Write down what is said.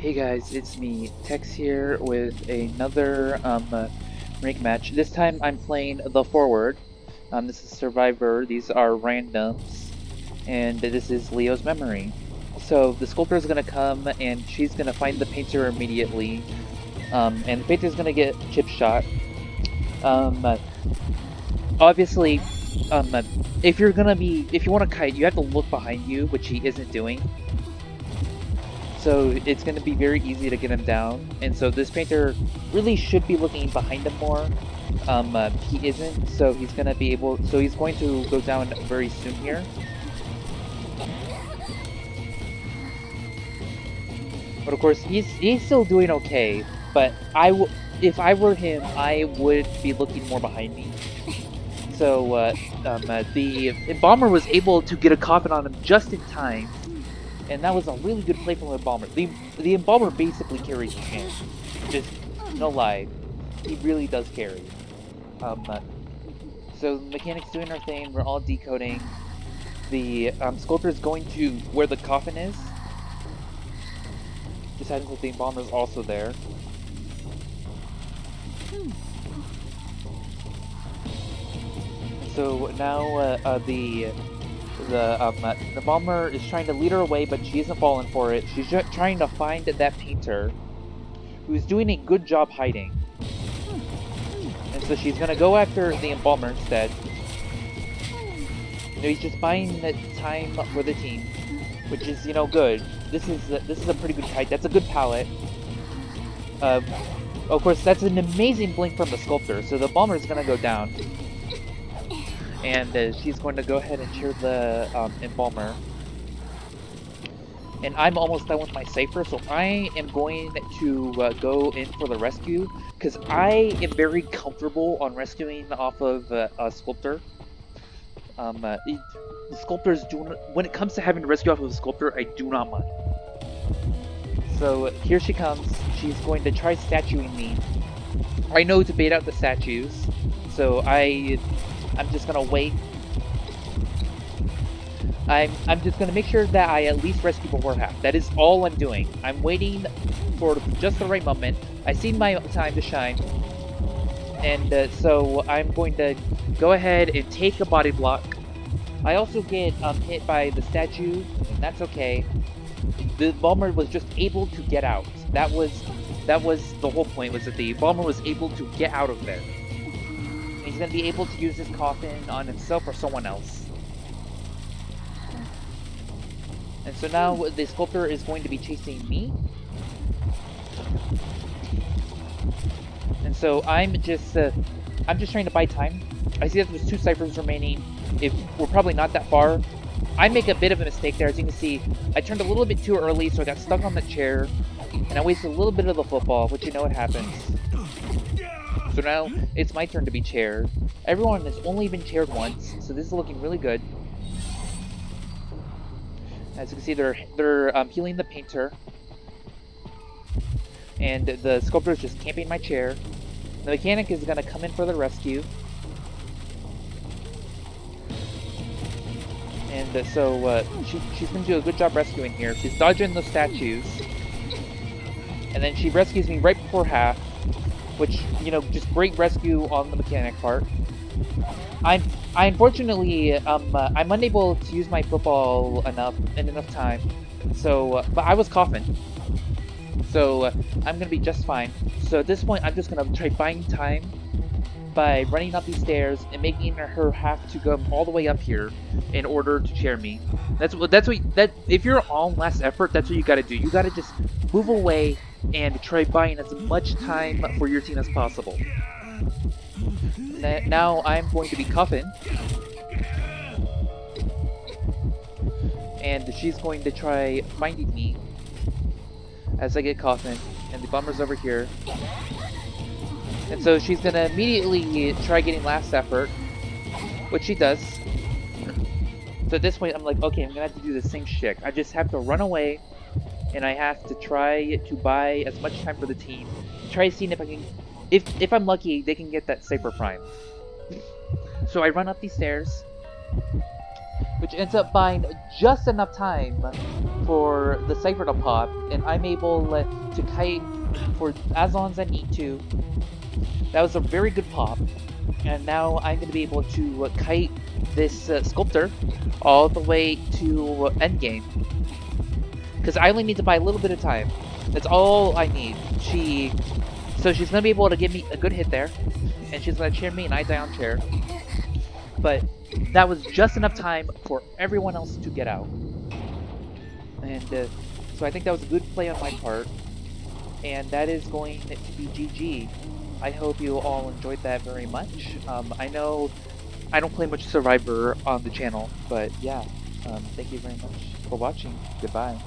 Hey guys, it's me, Tex here with another rank match. This time I'm playing the Forward. This is Survivor, these are randoms, and this is Leo's memory. So the sculptor is gonna come and she's gonna find the painter immediately, and the painter's gonna get chip shot. Um, uh, Obviously, um, uh, if you want to kite, you have to look behind you, which he isn't doing. So it's going to be very easy to get him down. And so this painter really should be looking behind him more. He isn't, so he's going to be able. So he's going to go down very soon here. But of course, he's still doing okay. But if I were him, I would be looking more behind me. So the bomber was able to get a coffin on him just in time. And that was a really good play from the Embalmer. The Embalmer basically carries the game. Just, no lie. He really does carry. So the mechanic's doing her thing, we're all decoding. The sculptor is going to where the coffin is. Just happens that the Embalmer is also there. So now the bomber is trying to lead her away, but she isn't falling for it. She's just trying to find that painter, who's doing a good job hiding. And so she's gonna go after the embalmer instead. He's just buying the time for the team, which is, good. This is a pretty good kite. That's a good palette. Of course, that's an amazing blink from the sculptor. So the bomber is gonna go down. And she's going to go ahead and cheer the embalmer. And I'm almost done with my cipher, so I am going to go in for the rescue, because I am very comfortable on rescuing off of a sculptor. The sculptors when it comes to having to rescue off of a sculptor, I do not mind. So here she comes. She's going to try statuing me. I know to bait out the statues, so I'm just gonna wait. I'm just gonna make sure that I at least rescue before half. That is all I'm doing. I'm waiting for just the right moment. I see my time to shine, and so I'm going to go ahead and take a body block. I also get hit by the statue, and that's okay. The bomber was just able to get out. That was the whole point. Was that the bomber was able to get out of there. He's going to be able to use his coffin on himself or someone else. And so now the sculptor is going to be chasing me. And so I'm just trying to buy time. I see that there's 2 ciphers remaining. We're probably not that far. I make a bit of a mistake there. As you can see, I turned a little bit too early, so I got stuck on the chair. And I wasted a little bit of the football, which what happens. So now it's my turn to be chaired. Everyone has only been chaired once, so this is looking really good. As you can see, they're healing the painter, and the sculptor is just camping my chair. The mechanic is going to come in for the rescue, and so she's going to do a good job rescuing here. She's dodging the statues, and then she rescues me right before half. Which, just great rescue on the mechanic part. I unfortunately, I'm unable to use my football in enough time. So, but I was coughing. So, I'm gonna be just fine. So at this point, I'm just gonna try buying time by running up these stairs and making her have to go all the way up here in order to chair me. If you're on last effort, that's what you gotta do. You gotta just move away and try buying as much time for your team as possible. Now I'm going to be cuffing, and she's going to try finding me as I get coffin, and the bomber's over here. And so she's gonna immediately try getting last effort, which she does. So at this point, I'm like, okay, I'm gonna have to do the same shit. I just have to run away, and I have to try to buy as much time for the team. Try seeing if I can, if I'm lucky, they can get that Saber Prime. So I run up these stairs. which ends up buying just enough time for the cipher to pop, and I'm able to kite for as long as I need to. That was a very good pop, and now I'm going to be able to kite this sculptor all the way to endgame. Because I only need to buy a little bit of time. That's all I need. So she's going to be able to give me a good hit there, and she's going to chair me, and I die on chair. But that was just enough time for everyone else to get out. And so I think that was a good play on my part. And that is going to be GG. I hope you all enjoyed that very much. I know I don't play much Survivor on the channel, but yeah, thank you very much for watching. Goodbye.